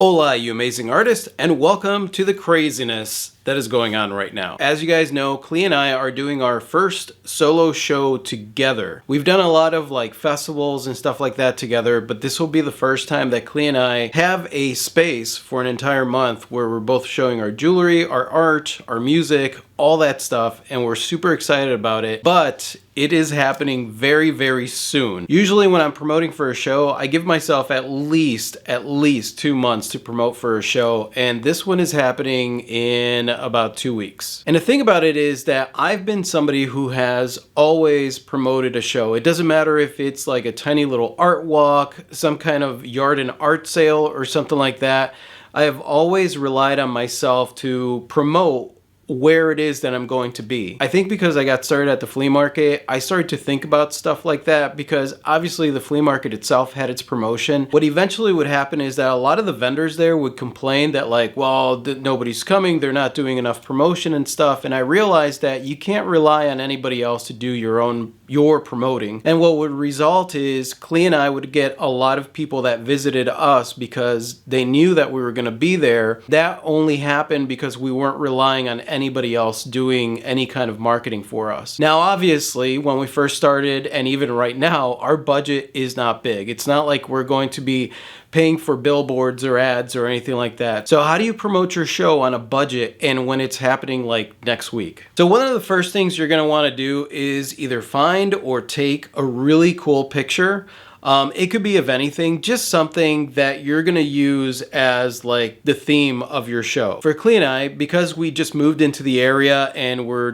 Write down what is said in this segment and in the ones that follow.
Hola, you amazing artist, and welcome to the craziness that is going on right now. As you guys know, Clea and I are doing our first solo show together. We've done a lot of like festivals and stuff like that together, but this will be the first time that Clea and I have a space for an entire month where we're both showing our jewelry, our art, our music, all that stuff, and we're super excited about it. But it is happening very, very soon. Usually when I'm promoting for a show, I give myself at least 2 months to promote for a show, and this one is happening in about 2 weeks. And the thing about it is that I've been somebody who has always promoted a show. It doesn't matter if it's like a tiny little art walk, some kind of yard and art sale or something like that. I have always relied on myself to promote where it is that I'm going to be. I think because I got started at the flea market, I started to think about stuff like that because obviously the flea market itself had its promotion. What eventually would happen is that a lot of the vendors there would complain that like, well, nobody's coming, they're not doing enough promotion and stuff. And I realized that you can't rely on anybody else to do your promoting. And what would result is Clea and I would get a lot of people that visited us because they knew that we were gonna be there. That only happened because we weren't relying on anybody else doing any kind of marketing for us. Now, obviously, when we first started, and even right now, our budget is not big. It's not like we're going to be paying for billboards or ads or anything like that. So how do you promote your show on a budget and when it's happening like next week? So one of the first things you're gonna wanna do is either find or take a really cool picture. It could be of anything, just something that you're gonna use as like the theme of your show. For Clea and I, because we just moved into the area and we're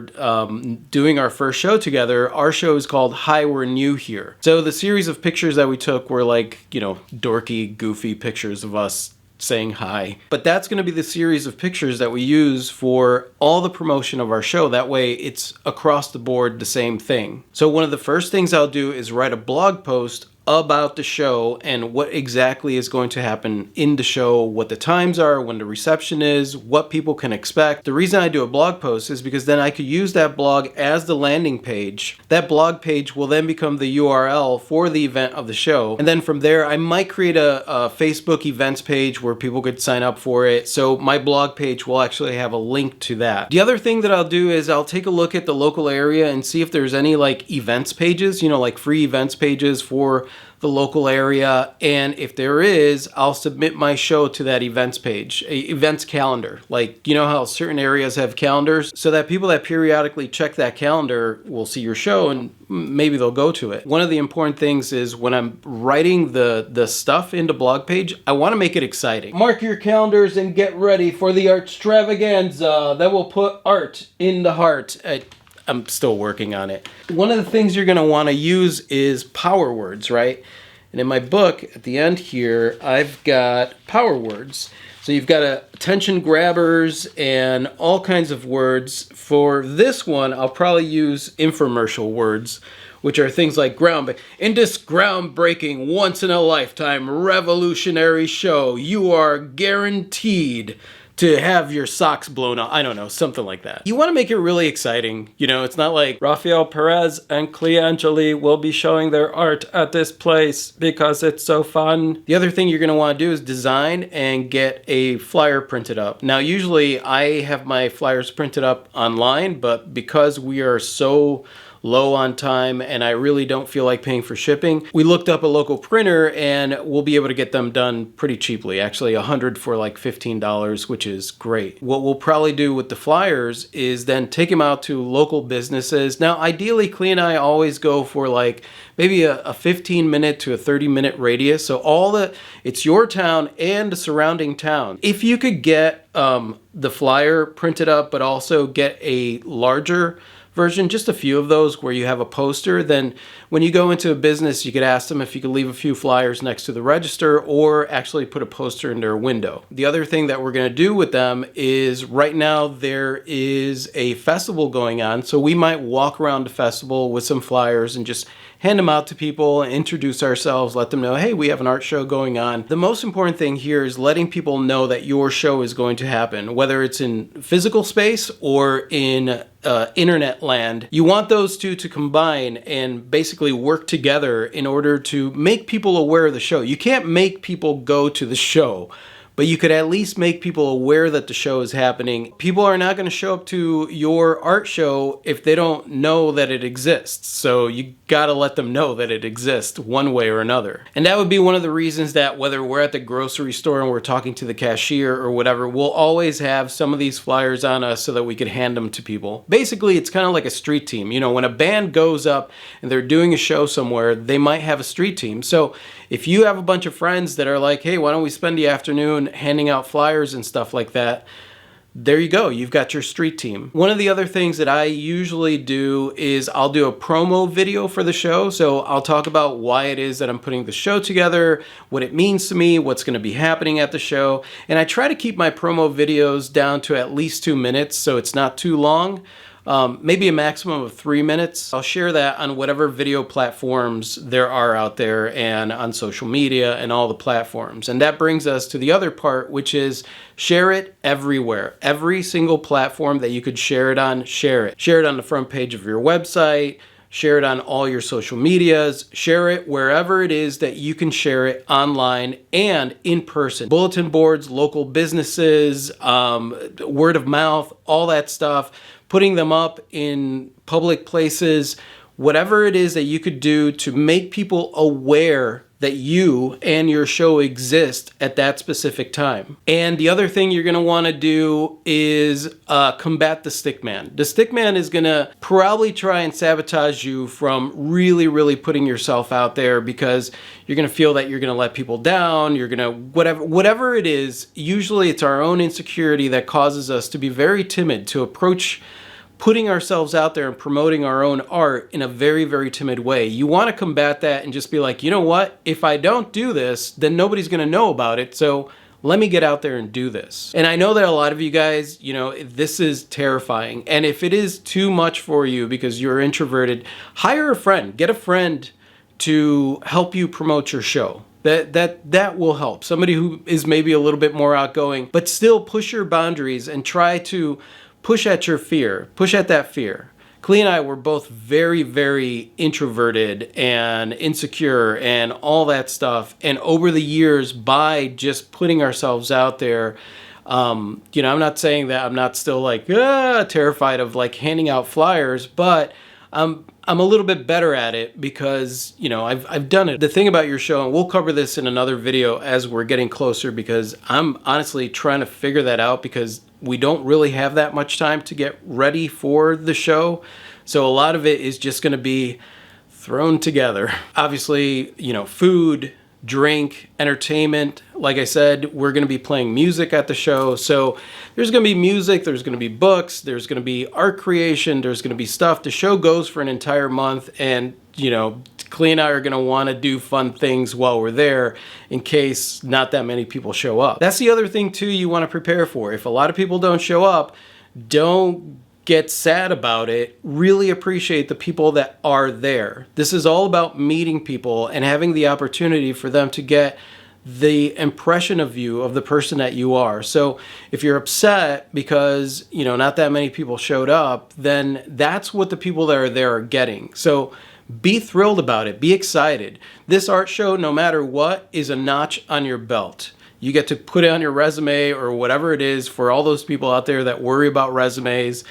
doing our first show together, our show is called Hi, We're New Here. So the series of pictures that we took were like, dorky, goofy pictures of us saying hi. But that's going to be the series of pictures that we use for all the promotion of our show. That way it's across the board the same thing. So one of the first things I'll do is write a blog post about the show and what exactly is going to happen in the show, what the times are, when the reception is, what people can expect. The reason I do a blog post is because then I could use that blog as the landing page. That blog page will then become the URL for the event of the show. And then from there, I might create a Facebook events page where people could sign up for it. So my blog page will actually have a link to that. The other thing that I'll do is I'll take a look at the local area and see if there's any like events pages, like free events pages for the local area, and if there is, I'll submit my show to that events page, events calendar. Like, how certain areas have calendars, so that people that periodically check that calendar will see your show and maybe they'll go to it. One of the important things is when I'm writing the stuff into blog page, I want to make it exciting. Mark your calendars and get ready for the Artstravaganza that will put art in the heart. I'm still working on it. One of the things you're gonna wanna use is power words, right? And in my book, at the end here, I've got power words. So you've got attention grabbers and all kinds of words. For this one, I'll probably use infomercial words, which are things like in this groundbreaking, once-in-a-lifetime revolutionary show, you are guaranteed to have your socks blown off. I don't know, something like that. You want to make it really exciting. It's not like Rafael Perez and Clea Angeli will be showing their art at this place because it's so fun. The other thing you're going to want to do is design and get a flyer printed up. Now, usually I have my flyers printed up online, but because we are so low on time and I really don't feel like paying for shipping, we looked up a local printer and we'll be able to get them done pretty cheaply. Actually, 100 for like $15, which is great. What we'll probably do with the flyers is then take them out to local businesses. Now, ideally, Clea and I always go for like maybe a 15-minute to a 30-minute radius. So it's your town and the surrounding town. If you could get the flyer printed up, but also get a larger version, just a few of those where you have a poster, then when you go into a business, you could ask them if you could leave a few flyers next to the register or actually put a poster in their window. The other thing that we're going to do with them is right now there is a festival going on, so we might walk around the festival with some flyers and just hand them out to people, introduce ourselves, let them know, hey, we have an art show going on. The most important thing here is letting people know that your show is going to happen, whether it's in physical space or in internet land. You want those two to combine and basically work together in order to make people aware of the show. You can't make people go to the show, but you could at least make people aware that the show is happening. People are not going to show up to your art show if they don't know that it exists. So you got to let them know that it exists one way or another. And that would be one of the reasons that whether we're at the grocery store and we're talking to the cashier or whatever, we'll always have some of these flyers on us so that we could hand them to people. Basically, it's kind of like a street team. You know, when a band goes up and they're doing a show somewhere, they might have a street team. So if you have a bunch of friends that are like, hey, why don't we spend the afternoon handing out flyers and stuff like that, there you go, you've got your street team. One of the other things that I usually do is I'll do a promo video for the show. So I'll talk about why it is that I'm putting the show together, what it means to me, what's going to be happening at the show. And I try to keep my promo videos down to at least 2 minutes so it's not too long. Maybe a maximum of 3 minutes. I'll share that on whatever video platforms there are out there and on social media and all the platforms. And that brings us to the other part, which is share it everywhere. Every single platform that you could share it on, share it. Share it on the front page of your website. Share it on all your social medias. Share it wherever it is that you can share it online and in person. Bulletin boards, local businesses, word of mouth, all that stuff. Putting them up in public places, whatever it is that you could do to make people aware that you and your show exist at that specific time. And the other thing you're gonna wanna do is combat the stick man. The stick man is gonna probably try and sabotage you from really putting yourself out there because you're gonna feel that you're gonna let people down, you're gonna, whatever it is, usually it's our own insecurity that causes us to be very timid, to approach putting ourselves out there and promoting our own art in a very timid way. You want to combat that and just be like, you know what? If I don't do this, then nobody's going to know about it. So let me get out there and do this. And I know that a lot of you guys, you know, this is terrifying. And if it is too much for you because you're introverted, hire a friend. Get a friend to help you promote your show. That will help. Somebody who is maybe a little bit more outgoing, but still push your boundaries and try to push at your fear, push at that fear. Clea and I were both very introverted and insecure and all that stuff. And over the years, by just putting ourselves out there, you know, I'm not saying that I'm not still like terrified of like handing out flyers, but I'm a little bit better at it because, you know, I've done it. The thing about your show, and we'll cover this in another video as we're getting closer because I'm honestly trying to figure that out because we don't really have that much time to get ready for the show. So a lot of it is just going to be thrown together. Obviously, you know, food, drink, entertainment. Like I said, we're going to be playing music at the show. So there's going to be music, there's going to be books, there's going to be art creation, there's going to be stuff. The show goes for an entire month and, you know, Clea and I are going to want to do fun things while we're there in case not that many people show up. That's the other thing too you want to prepare for. If a lot of people don't show up, don't get sad about it. Really appreciate the people that are there. This is all about meeting people and having the opportunity for them to get the impression of you, of the person that you are. So if you're upset because, you know, not that many people showed up, then that's what the people that are there are getting. So be thrilled about it. Be excited. This art show, no matter what, is a notch on your belt. You get to put it on your resume or whatever it is for all those people out there that worry about resumes.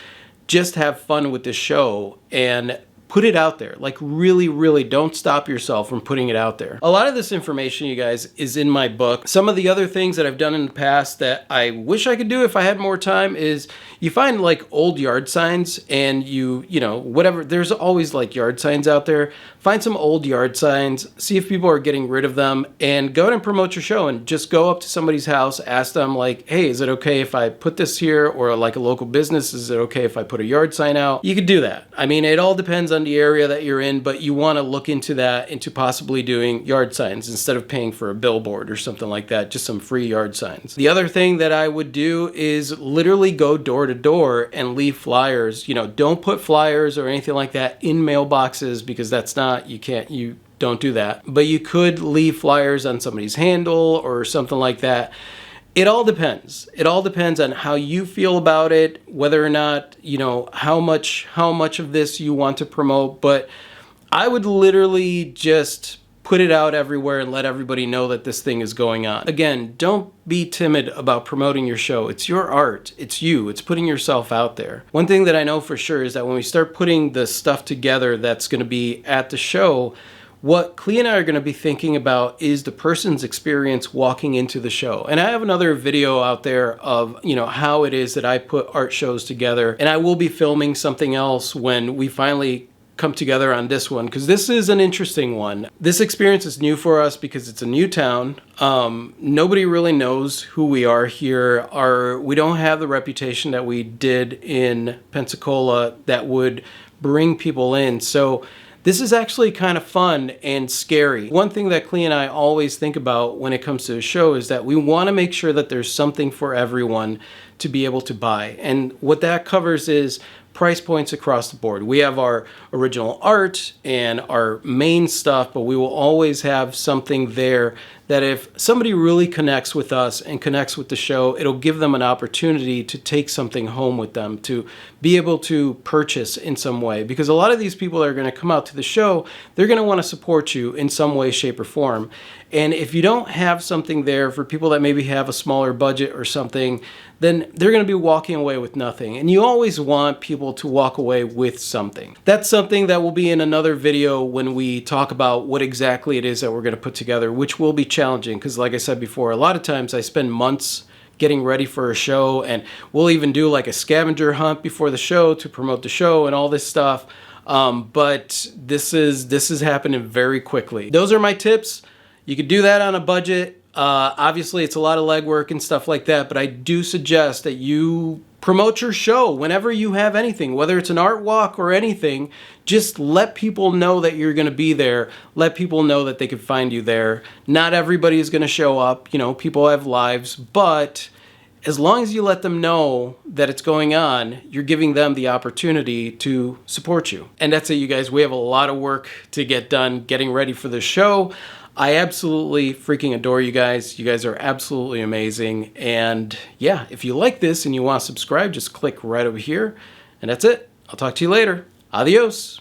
Just have fun with this show and put it out there. Like really don't stop yourself from putting it out there. A lot of this information, you guys, is in my book. Some of the other things that I've done in the past that I wish I could do if I had more time is you find like old yard signs and you know, whatever, there's always like yard signs out there. Find some old yard signs, see if people are getting rid of them and go out and promote your show and just go up to somebody's house, ask them like, hey, is it okay if I put this here? Or like a local business, is it okay if I put a yard sign out? You could do that. I mean, it all depends on the area that you're in, but you want to look into that, into possibly doing yard signs instead of paying for a billboard or something like that, just some free yard signs. The other thing that I would do is literally go door to door and leave flyers. You know, don't put flyers or anything like that in mailboxes because that's not, you don't do that. But you could leave flyers on somebody's handle or something like that. It all depends. It all depends on how you feel about it, whether or not, you know, how much of this you want to promote. But I would literally just put it out everywhere and let everybody know that this thing is going on. Again, don't be timid about promoting your show. It's your art. It's you. It's putting yourself out there. One thing that I know for sure is that when we start putting the stuff together that's going to be at the show, what Clea and I are going to be thinking about is the person's experience walking into the show. And I have another video out there of, how it is that I put art shows together. And I will be filming something else when we finally come together on this one, because this is an interesting one. This experience is new for us because it's a new town. Nobody really knows who we are here. We don't have the reputation that we did in Pensacola that would bring people in. So this is actually kind of fun and scary. One thing that Clea and I always think about when it comes to a show is that we want to make sure that there's something for everyone to be able to buy. And what that covers is price points across the board. We have our original art and our main stuff, but we will always have something there that if somebody really connects with us and connects with the show, it'll give them an opportunity to take something home with them, to be able to purchase in some way. Because a lot of these people that are going to come out to the show, they're going to want to support you in some way, shape, or form. And if you don't have something there for people that maybe have a smaller budget or something, then they're going to be walking away with nothing. And you always want people to walk away with something. That's something that will be in another video when we talk about what exactly it is that we're going to put together, which will be challenging because, like I said before, a lot of times I spend months getting ready for a show, and we'll even do like a scavenger hunt before the show to promote the show and all this stuff. But this is happening very quickly. Those are my tips. You could do that on a budget. Obviously, it's a lot of legwork and stuff like that, but I do suggest that you promote your show whenever you have anything, whether it's an art walk or anything. Just let people know that you're going to be there. Let people know that they can find you there. Not everybody is going to show up. People have lives, but as long as you let them know that it's going on, you're giving them the opportunity to support you. And that's it, you guys. We have a lot of work to get done getting ready for the show. I absolutely freaking adore you guys. You guys are absolutely amazing. And yeah, if you like this and you want to subscribe, just click right over here. And that's it. I'll talk to you later. Adios.